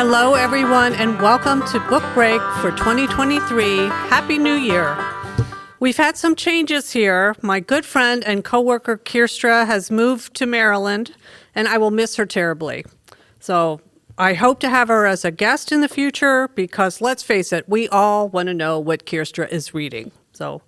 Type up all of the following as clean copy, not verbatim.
Hello, everyone, and welcome to Book Break for 2023. Happy New Year. We've had some changes here. My good friend and coworker Kirstra has moved to Maryland, and I will miss her terribly. So I hope to have her as a guest in the future because, let's face it, we all want to know what Kirstra is reading. So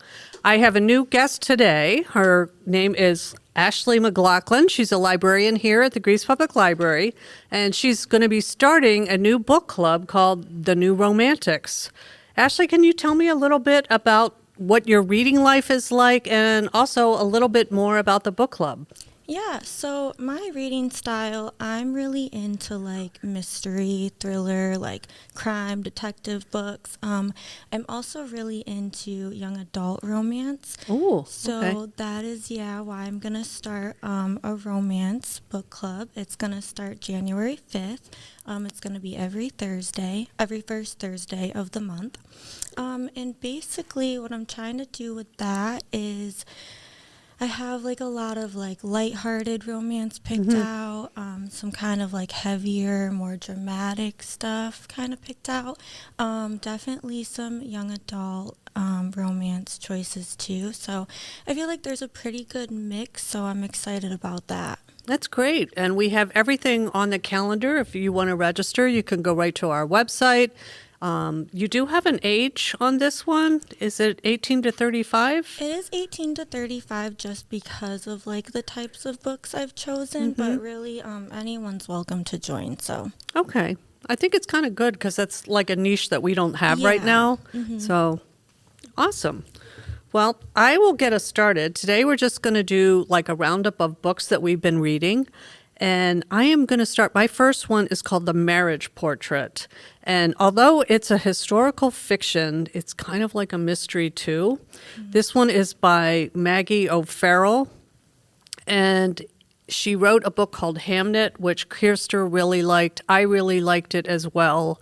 I have a new guest today. Her name is Ashley McLaughlin. She's a librarian here at the Greece Public Library, and she's going to be starting a new book club called The New Romantics. Ashley, can you tell me a little bit about what your reading life is like and also a little bit more about the book club? Yeah, so my reading style, I'm really into like mystery, thriller, like crime, detective books. I'm also really into young adult romance. Oh, so okay. that is, why I'm going to start a romance book club. It's going to start January 5th. It's going to be every first Thursday of the month. And basically what I'm trying to do with that is I have like a lot of like lighthearted romance picked out, some kind of like heavier, more dramatic stuff kind of picked out. Definitely some young adult romance choices too. So I feel like there's a pretty good mix, so I'm excited about that. That's great. And we have everything on the calendar. If you want to register, you can go right to our website. You do have an age on this one. Is it 18 to 35? It is 18 to 35 just because of like the types of books I've chosen, but really anyone's welcome to join. So Okay. I think it's kind of good because that's like a niche that we don't have right now. So awesome. Well, I will get us started. Today we're just going to do like a roundup of books that we've been reading. And I am going to start. My first one is called The Marriage Portrait. And although it's a historical fiction, it's kind of like a mystery too. This one is by Maggie O'Farrell. And she wrote a book called Hamnet, which Kirsten really liked. I really liked it as well.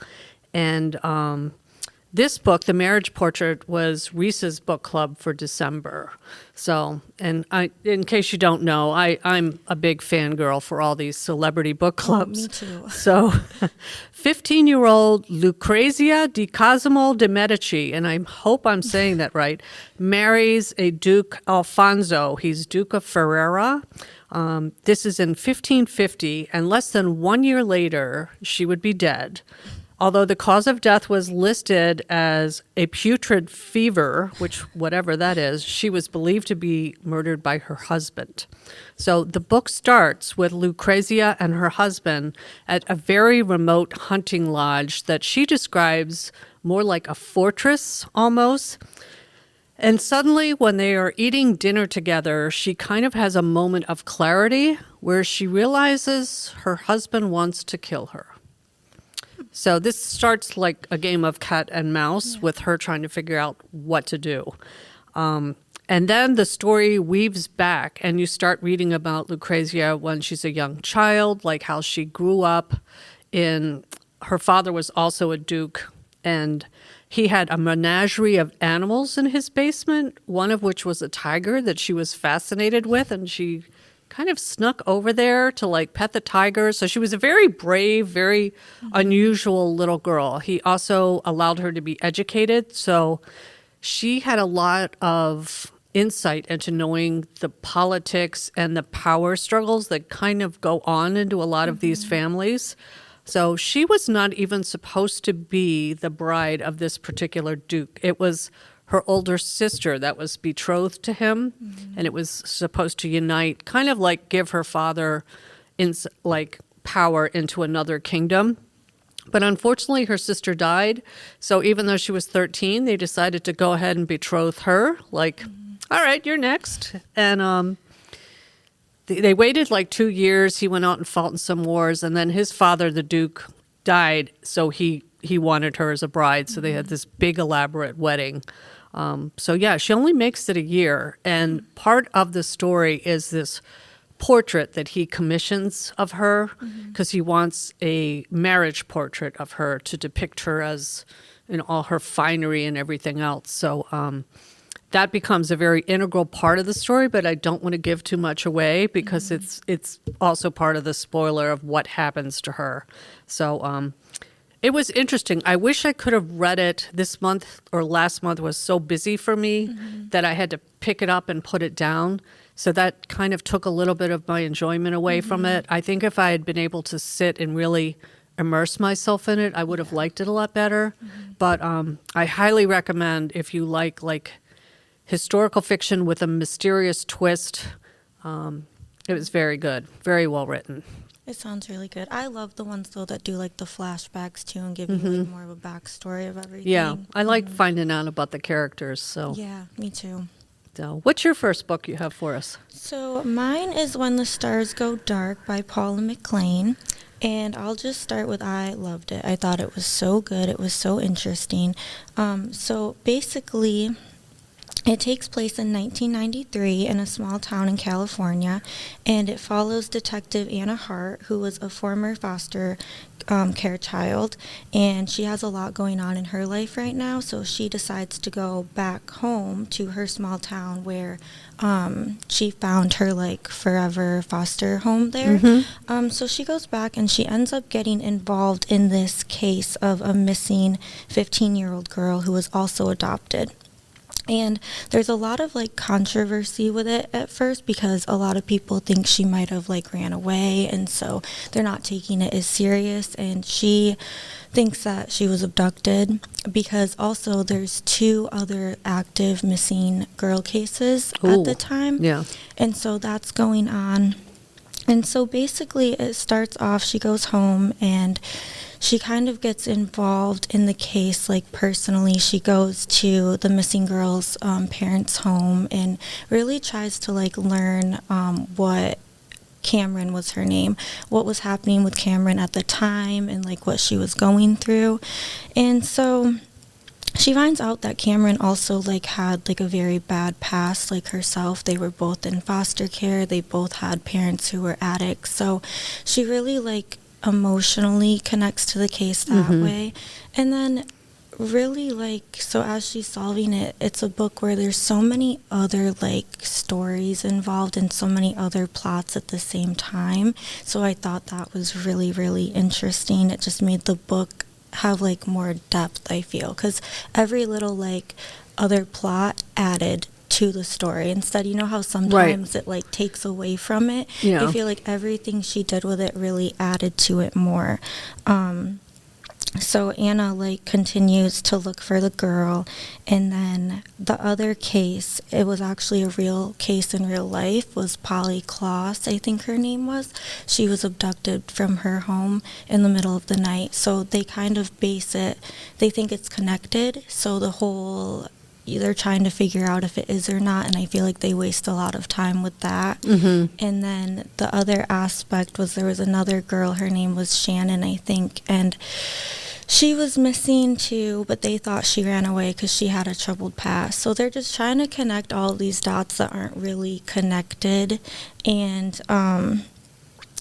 And this book, The Marriage Portrait, was Reese's book club for December. So, and in case you don't know, I'm a big fangirl for all these celebrity book clubs. me too. So, 15-year-old Lucrezia di Cosimo de' Medici, and I hope I'm saying that right, marries a Duke Alfonso. He's Duke of Ferrara. This is in 1550, and less than 1 year later, she would be dead. Although the cause of death was listed as a putrid fever, which whatever that is, she was believed to be murdered by her husband. So the book starts with Lucrezia and her husband at a very remote hunting lodge that she describes more like a fortress almost. And suddenly when they are eating dinner together, she kind of has a moment of clarity where she realizes her husband wants to kill her. So this starts like a game of cat and mouse with her trying to figure out what to do. And then the story weaves back and you start reading about Lucrezia when she's a young child, like how she grew up her father was also a duke, and he had a menagerie of animals in his basement, one of which was a tiger that she was fascinated with, and she kind of snuck over there to like pet the tiger. So she was a very brave, very unusual little girl. He also allowed her to be educated. So she had a lot of insight into knowing the politics and the power struggles that kind of go on into a lot of these families. So she was not even supposed to be the bride of this particular duke. It was her older sister that was betrothed to him, and it was supposed to unite, kind of like give her father power into another kingdom. But unfortunately, her sister died. So even though she was 13, they decided to go ahead and betroth her. Like, all right, you're next. And they waited like 2 years. He went out and fought in some wars. And then his father, the Duke, died. So he wanted her as a bride. So they had this big elaborate wedding. She only makes it a year. And part of the story is this portrait that he commissions of her because he wants a marriage portrait of her to depict her as in all her finery and everything else. So that becomes a very integral part of the story, but I don't want to give too much away because it's also part of the spoiler of what happens to her. So It was interesting. I wish I could have read it this month or last month was so busy for me that I had to pick it up and put it down. So that kind of took a little bit of my enjoyment away from it. I think if I had been able to sit and really immerse myself in it, I would have liked it a lot better. But I highly recommend if you like historical fiction with a mysterious twist. It was very good, very well written. It sounds really good. I love the ones though that do like the flashbacks too and give you like more of a backstory of everything. Yeah, I like finding out about the characters. So, Yeah, me too. What's your first book you have for us? So mine is When the Stars Go Dark by Paula McLean. And I'll just start with I loved it. I thought it was so good. It was so interesting. So basically, it takes place in 1993 in a small town in California, and it follows Detective Anna Hart, who was a former foster care child, and she has a lot going on in her life right now, so she decides to go back home to her small town where she found her like forever foster home there. So she goes back and she ends up getting involved in this case of a missing 15-year-old girl who was also adopted. And there's a lot of like controversy with it at first because a lot of people think she might have like ran away, and so they're not taking it as serious, and she thinks that she was abducted because also there's 2 other active missing girl cases at the time. Yeah. And so that's going on. And so basically it starts off, she goes home and she kind of gets involved in the case, like personally. She goes to the missing girl's parents' home and really tries to like learn what Cameron was her name, what was happening with Cameron at the time and like what she was going through. And so she finds out that Cameron also like had like a very bad past like herself. They were both in foster care. They both had parents who were addicts. So she really like emotionally connects to the case that way. And then really like, so as she's solving it, it's a book where there's so many other like stories involved and so many other plots at the same time. So I thought that was really, really interesting. It just made the book have like more depth, I feel, because every little like other plot added to the story. Instead, you know how sometimes it like takes away from it? Yeah. I feel like everything she did with it really added to it more. So Anna like continues to look for the girl, and then the other case, it was actually a real case in real life, was Polly Kloss, I think her name was. She was abducted from her home in the middle of the night. So they kind of base it, they think it's connected, so the whole, they're trying to figure out if it is or not, and I feel like they waste a lot of time with that. And then the other aspect was there was another girl, her name was Shannon, I think, and she was missing too, but they thought she ran away because she had a troubled past. So they're just trying to connect all these dots that aren't really connected. And the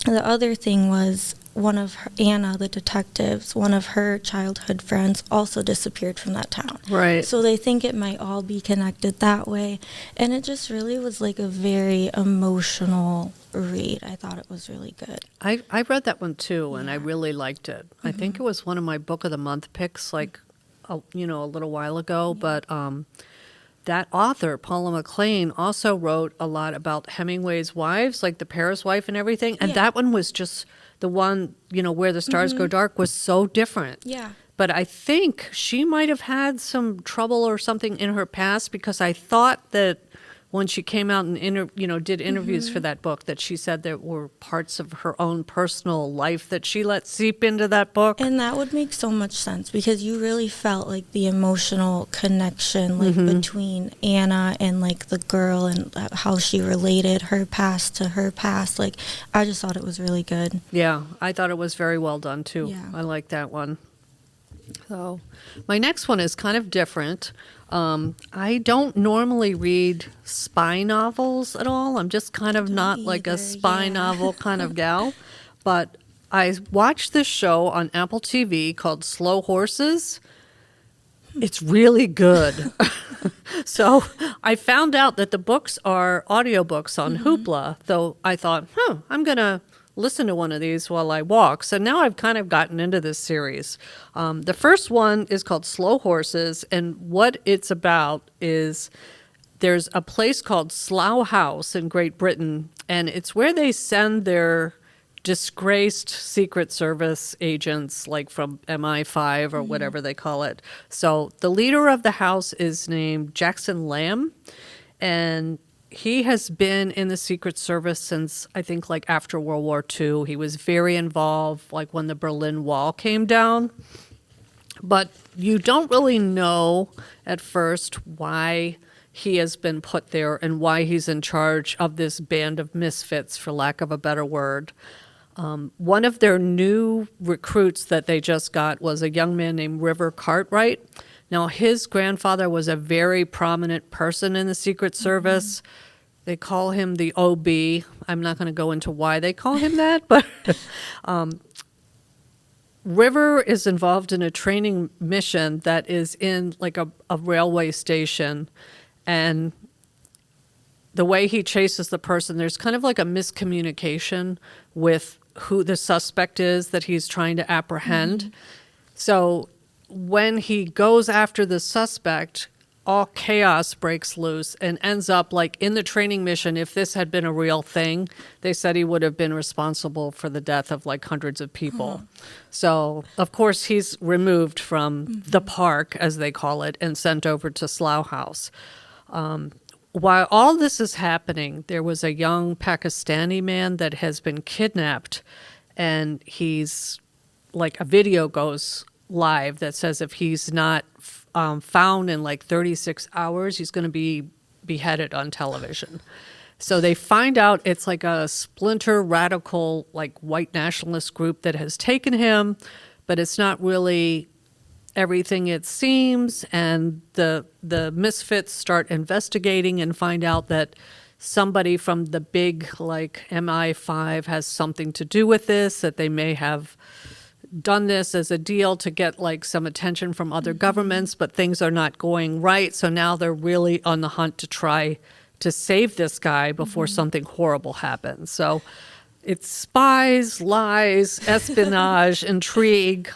other thing was one of her, Anna, the detectives, one of her childhood friends also disappeared from that town. Right. So they think it might all be connected that way. And it just really was like a very emotional read. I thought it was really good. I read that one too, and I Yeah. really liked it. I think it was one of my book of the month picks, like a little while ago. But that author, Paula McLean, also wrote a lot about Hemingway's wives, like The Paris Wife and everything. And Yeah. that one was just the one, Where the Stars Go Dark was so different. Yeah. But I think she might have had some trouble or something in her past, because I thought that when she came out and did interviews for that book, that she said there were parts of her own personal life that she let seep into that book. And that would make so much sense because you really felt like the emotional connection like between Anna and like the girl and how she related her past to her past. Like I just thought it was really good. Yeah, I thought it was very well done too. Yeah. I like that one. So my next one is kind of different. I don't normally read spy novels at all. I'm just kind of not like a either, spy yeah. novel kind of gal. But I watched this show on Apple TV called Slow Horses. It's really good. So I found out that the books are audiobooks on Hoopla, though I thought, I'm going to listen to one of these while I walk. So now I've kind of gotten into this series. The first one is called Slow Horses, and what it's about is there's a place called Slough House in Great Britain, and it's where they send their disgraced Secret Service agents, like from MI5 or whatever they call it. So the leader of the house is named Jackson Lamb, and he has been in the Secret Service since, I think, like after World War II. He was very involved, like when the Berlin Wall came down. But you don't really know at first why he has been put there and why he's in charge of this band of misfits, for lack of a better word. One of their new recruits that they just got was a young man named River Cartwright. Now, his grandfather was a very prominent person in the Secret Service. They call him the OB. I'm not going to go into why they call him that, but River is involved in a training mission that is in like a railway station, and the way he chases the person, there's kind of like a miscommunication with who the suspect is that he's trying to apprehend. So when he goes after the suspect, all chaos breaks loose and ends up like in the training mission. If this had been a real thing, they said he would have been responsible for the death of like hundreds of people. So of course he's removed from the park, as they call it, and sent over to Slough House. While all this is happening, there was a young Pakistani man that has been kidnapped, and he's like a video goes live that says if he's not found in like 36 hours, he's going to be beheaded on television. So they find out it's like a splinter radical, like white nationalist group that has taken him, but it's not really everything it seems. And the misfits start investigating and find out that somebody from the big like MI5 has something to do with this, that they may have done this as a deal to get like some attention from other governments, but things are not going right. So now they're really on the hunt to try to save this guy before something horrible happens. So it's spies, lies, espionage, intrigue.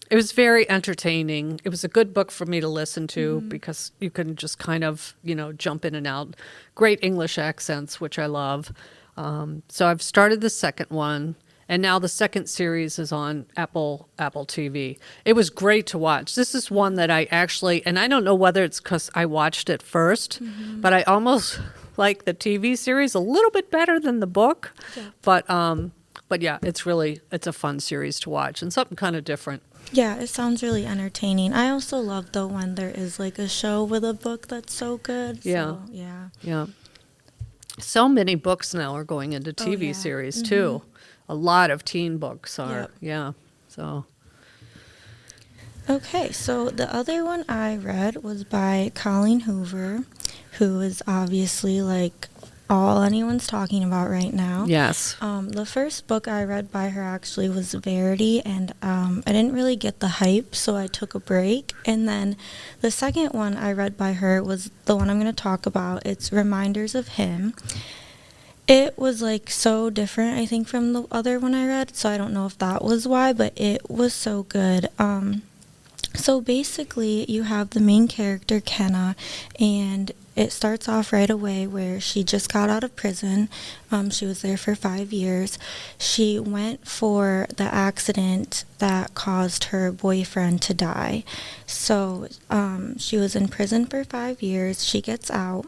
It was very entertaining. It was a good book for me to listen to because you can just kind of, jump in and out. Great English accents, which I love. So I've started the second one, and now the second series is on Apple TV. It was great to watch. This is one that I actually, and I don't know whether it's because I watched it first, but I almost like the TV series a little bit better than the book. Yeah. But yeah, it's a fun series to watch and something kind of different. Yeah, it sounds really entertaining. I also love though when there is like a show with a book that's so good. Yeah. So, yeah. Yeah. So many books now are going into TV series too. A lot of teen books are. Yep. Yeah. So. Okay, so the other one I read was by Colleen Hoover, who is obviously like all anyone's talking about right now. Yes. The first book I read by her actually was Verity, and I didn't really get the hype, so I took a break. And then the second one I read by her was the one I'm going to talk about. It's Reminders of Him. It was like so different, I think, from the other one I read, so I don't know if that was why, but it was so good. So basically, you have the main character, Kenna, and it starts off right away where she just got out of prison. She was there for 5 years. She went for the accident that caused her boyfriend to die. So she was in prison for 5 years. She gets out.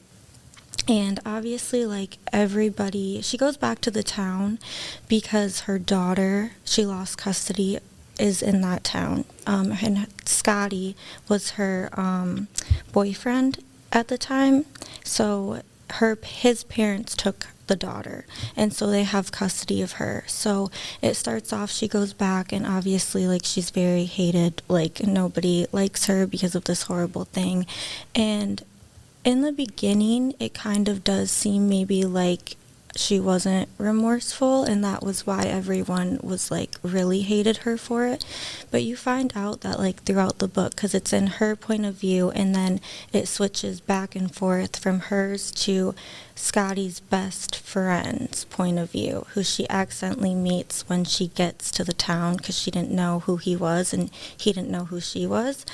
And obviously, like everybody, she goes back to the town because her daughter, she lost custody, is in that town. And Scotty was her boyfriend at the time. So his parents took the daughter, and so they have custody of her. So it starts off, she goes back, and obviously like she's very hated, like nobody likes her because of this horrible thing. And in the beginning, it kind of does seem maybe like she wasn't remorseful, and that was why everyone was like really hated her for it. But you find out that like throughout the book, because it's in her point of view, and then it switches back and forth from hers to Scotty's best friend's point of view, who she accidentally meets when she gets to the town because she didn't know who he was and he didn't know who she was.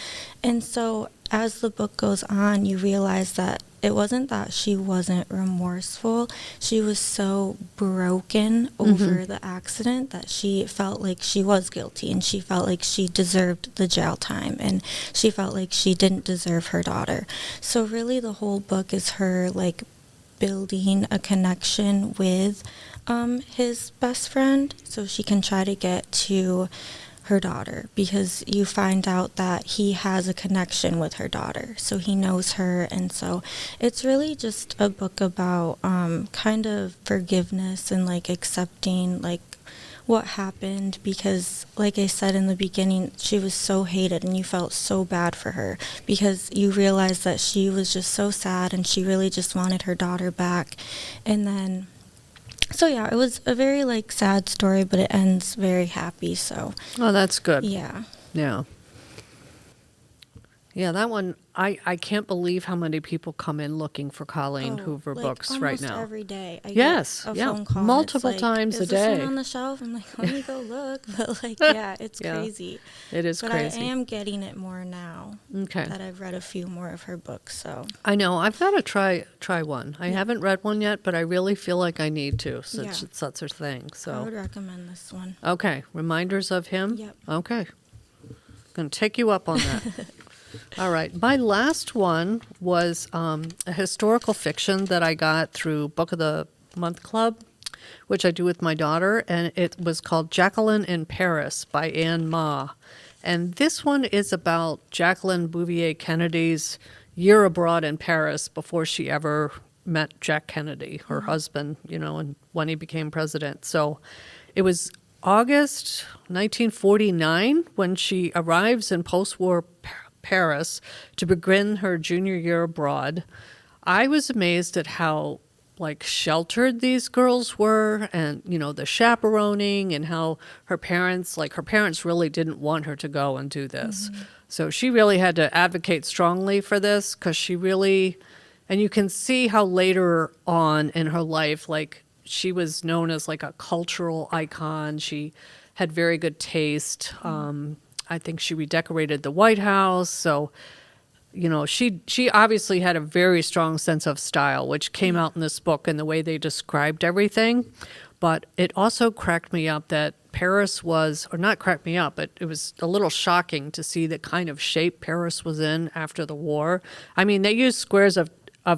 And so as the book goes on, you realize that it wasn't that she wasn't remorseful. She was so broken over the accident that she felt like she was guilty, and she felt like she deserved the jail time, and she felt like she didn't deserve her daughter. So really the whole book is her like building a connection with his best friend so she can try to get to her daughter, because you find out that he has a connection with her daughter, so he knows her. And so it's really just a book about kind of forgiveness and like accepting like what happened, because like I said in the beginning, she was so hated and you felt so bad for her because you realized that she was just so sad and she really just wanted her daughter back. And then so yeah, it was a very like sad story, but it ends very happy. So Oh, that's good. yeah. Yeah. Yeah, that one, I can't believe how many people come in looking for Colleen Hoover like books right now. Almost every day. I Yes, get a yeah, phone call. And multiple it's like, times a is this day. one on the shelf? I'm like, let me go look. But like, yeah, it's Yeah, crazy. It is But crazy. I am getting it more now Okay. that I've read a few more of her books. So I know. I've got to try one. I Yeah. haven't read one yet, but I really feel like I need to since Yeah. it's such a thing. I would So, recommend this one. okay. Reminders of him? Yep. Okay. Going to take you up on that. All right. My last one was a historical fiction that I got through Book of the Month Club, which I do with my daughter, and it was called Jacqueline in Paris by Anne Ma. And this one is about Jacqueline Bouvier Kennedy's year abroad in Paris before she ever met Jack Kennedy, her husband, and when he became president. So it was August 1949 when she arrives in post-war Paris to begin her junior year abroad. I was amazed at how like sheltered these girls were, and the chaperoning, and how her parents really didn't want her to go and do this. So she really had to advocate strongly for this, because she really, and you can see how later on in her life, like she was known as like a cultural icon. She had very good taste. I think she redecorated the White House. So, she obviously had a very strong sense of style, which came out in this book and the way they described everything. But it also cracked me up that Paris was, or not cracked me up, but it was a little shocking to see the kind of shape Paris was in after the war. I mean, they used squares of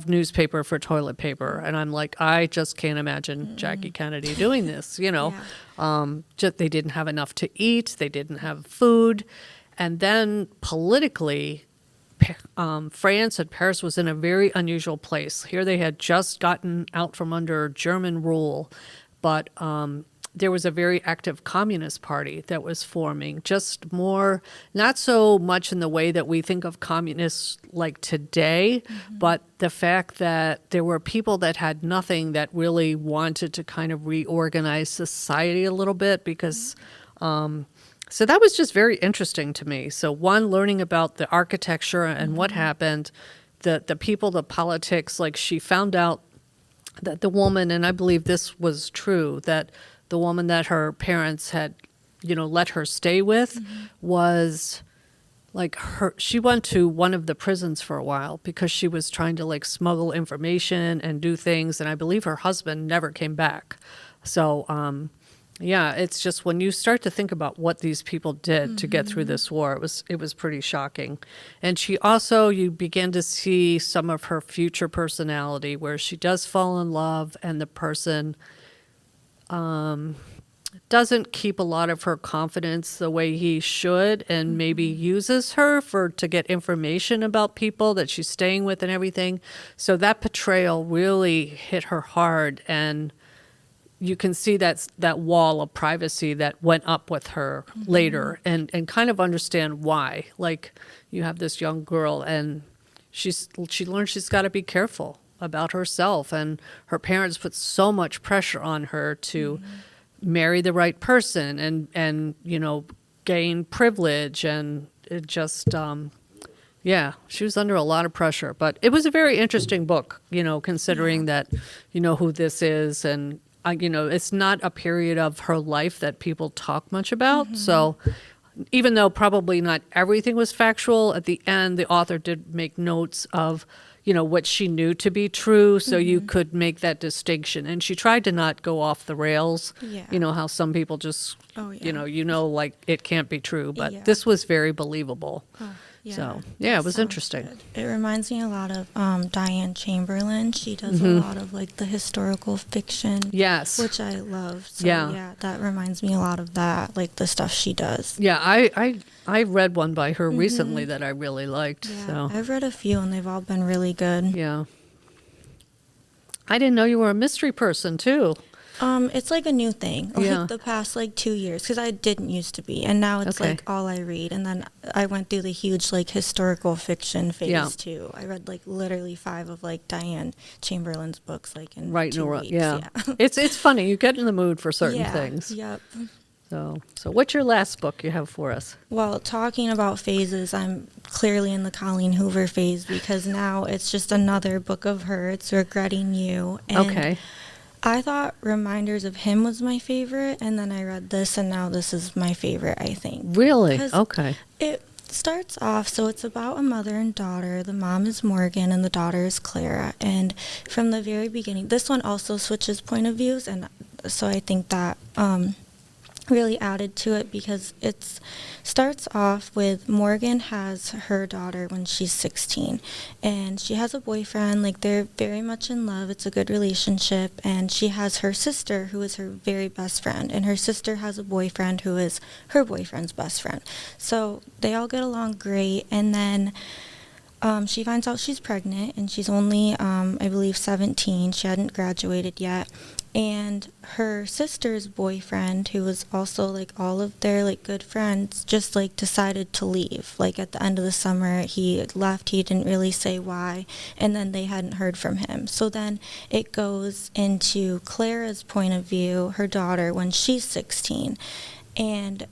newspaper for toilet paper. And I'm like, I just can't imagine Jackie Kennedy doing this, Just, they didn't have enough to eat. They didn't have food. And then politically, France and Paris was in a very unusual place. Here they had just gotten out from under German rule, but there was a very active communist party that was forming, just more, not so much in the way that we think of communists like today, but the fact that there were people that had nothing that really wanted to kind of reorganize society a little bit, because so that was just very interesting to me. So one, learning about the architecture and what happened, the people, the politics, like she found out that the woman, and I believe this was true, that the woman that her parents had, let her stay with was like she went to one of the prisons for a while because she was trying to like smuggle information and do things. And I believe her husband never came back. So, yeah, it's just when you start to think about what these people did to get through this war, it was pretty shocking. And she also, you begin to see some of her future personality where she does fall in love, and the person doesn't keep a lot of her confidence the way he should, and maybe uses her to get information about people that she's staying with and everything. So that portrayal really hit her hard, and you can see that wall of privacy that went up with her later, and kind of understand why. Like, you have this young girl, and she learns she's got to be careful about herself, and her parents put so much pressure on her to marry the right person and gain privilege, and it just yeah, she was under a lot of pressure. But it was a very interesting book, considering that who this is, and it's not a period of her life that people talk much about. So even though probably not everything was factual, at the end the author did make notes of what she knew to be true, so you could make that distinction. And she tried to not go off the rails. Yeah. How some people just Oh, yeah. like it can't be true, but Yeah. this was very believable. Oh, yeah. So, yeah, it was Sounds interesting. good. It reminds me a lot of Diane Chamberlain. She does a lot of like the historical fiction. Yes. Which I love. So, Yeah. yeah, that reminds me a lot of that, like the stuff she does. Yeah, I read one by her recently that I really liked. Yeah, So I've read a few and they've all been really good. yeah. I didn't know you were a mystery person too. It's like a new thing, like Yeah. the past like 2 years, because I didn't used to be, and now it's Okay. like all I read. And then I went through the huge like historical fiction phase Yeah. too. I read like literally 5 of like Diane Chamberlain's books like in Right in a 2 row. weeks. Yeah. It's funny. You get in the mood for certain Yeah, things. Yep. So what's your last book you have for us? Well, talking about phases, I'm clearly in the Colleen Hoover phase, because now it's just another book of her. It's Regretting You. And Okay. I thought Reminders of Him was my favorite, and then I read this, and now this is my favorite, I think. Really? 'Cause Okay. It starts off, so it's about a mother and daughter. The mom is Morgan, and the daughter is Clara. And from the very beginning, this one also switches point of views, and so I think that really added to it, because it starts off with Morgan has her daughter when she's 16, and she has a boyfriend. Like, they're very much in love. It's a good relationship. And she has her sister, who is her very best friend, and her sister has a boyfriend who is her boyfriend's best friend. So they all get along great. And then she finds out she's pregnant, and she's only I believe 17. She hadn't graduated yet. And her sister's boyfriend, who was also like all of their like good friends, just like decided to leave. Like at the end of the summer, he left. He didn't really say why, and then they hadn't heard from him. So then it goes into Clara's point of view, her daughter, when she's 16. And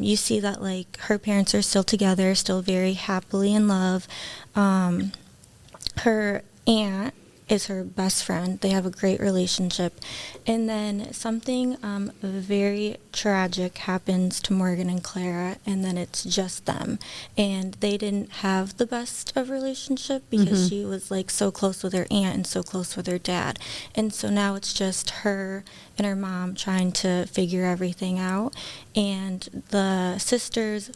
you see that like her parents are still together, still very happily in love. Her aunt is her best friend. They have a great relationship. And then something very tragic happens to Morgan and Clara, and then it's just them. And they didn't have the best of relationship, because she was like so close with her aunt and so close with her dad. And so now it's just her and her mom trying to figure everything out. And the sister's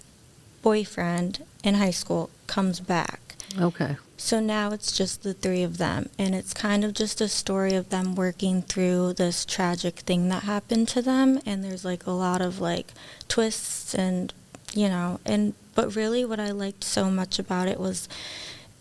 boyfriend in high school comes back. Okay. So now it's just the 3 of them, and it's kind of just a story of them working through this tragic thing that happened to them. And there's like a lot of like twists, and but really what I liked so much about it was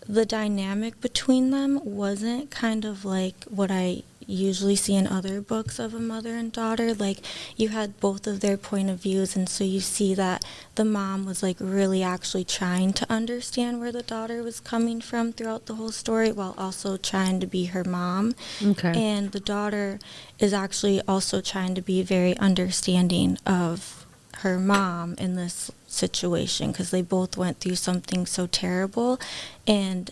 the dynamic between them wasn't kind of like what I usually see in other books of a mother and daughter. Like, you had both of their point of views, and so you see that the mom was like really actually trying to understand where the daughter was coming from throughout the whole story, while also trying to be her mom. Okay. And the daughter is actually also trying to be very understanding of her mom in this situation, because they both went through something so terrible, and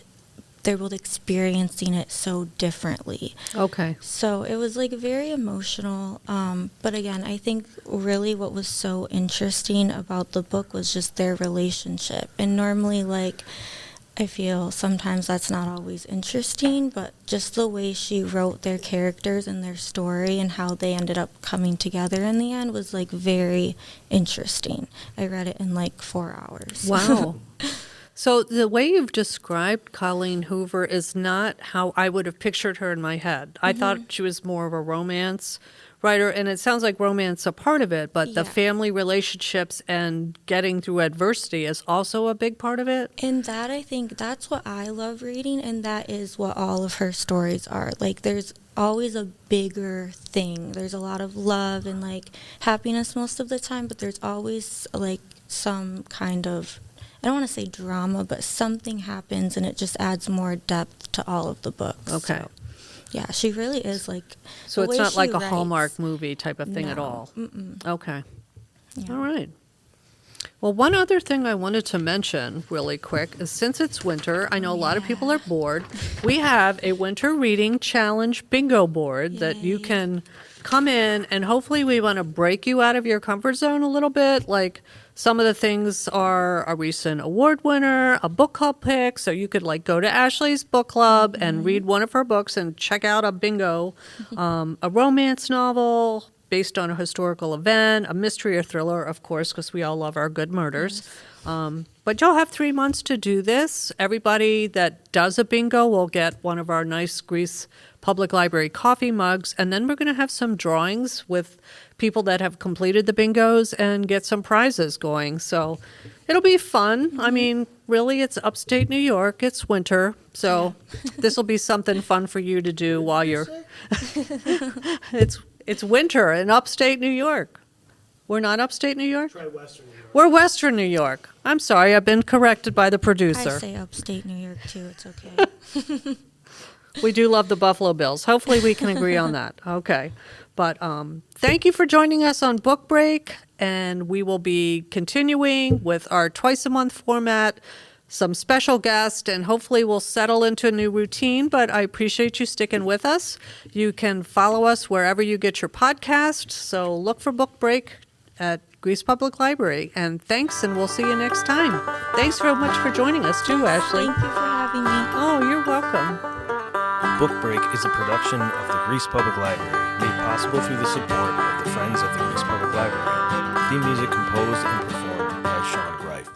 they're both experiencing it so differently. Okay. So it was like very emotional. But again, I think really what was so interesting about the book was just their relationship. And normally, like, I feel sometimes that's not always interesting, but just the way she wrote their characters and their story and how they ended up coming together in the end was like very interesting. I read it in like 4 hours. Wow. So the way you've described Colleen Hoover is not how I would have pictured her in my head. I thought she was more of a romance writer, and it sounds like romance a part of it, but the Yeah. family relationships and getting through adversity is also a big part of it. And that, I think, that's what I love reading, and that is what all of her stories are. Like, there's always a bigger thing. There's a lot of love and, like, happiness most of the time, but there's always, like, some kind of I don't want to say drama, but something happens and it just adds more depth to all of the books. Okay. So, yeah, she really is like. So the it's way not she like a writes- Hallmark movie type of thing at No. all. Mm-mm. Okay. Yeah. All right. Well, one other thing I wanted to mention really quick is since it's winter, I know a lot of people are bored. We have a winter reading challenge bingo board that you Yay. can come in, and hopefully we want to break you out of your comfort zone a little bit. Like some of the things are a recent award winner, a book club pick, so you could like go to Ashley's book club and read one of her books and check out a bingo, a romance novel based on a historical event, a mystery or thriller, of course, because we all love our good murders. But you'll have 3 months to do this. Everybody that does a bingo will get one of our nice Greece Public Library coffee mugs. And then we're going to have some drawings with people that have completed the bingos and get some prizes going. So it'll be fun. I mean, really, it's upstate New York. It's winter. So this will be something fun for you to do while you're... It's winter in upstate New York. We're not upstate New York? Try Western New York. We're Western New York. I'm sorry, I've been corrected by the I producer. say upstate New York too. It's okay. We do love the Buffalo Bills. Hopefully we can agree on that. Okay. But thank you for joining us on Book Break, and we will be continuing with our twice-a-month format, some special guests, and hopefully we'll settle into a new routine, but I appreciate you sticking with us. You can follow us wherever you get your podcast, so look for Book Break at Greece Public Library. And thanks, and we'll see you next time. Thanks very much for joining us too, Ashley. Thank you for having me. Oh, you're welcome. Book Break is a production of the Greece Public Library, made possible through the support of the Friends of the Greece Public Library. Theme music composed and performed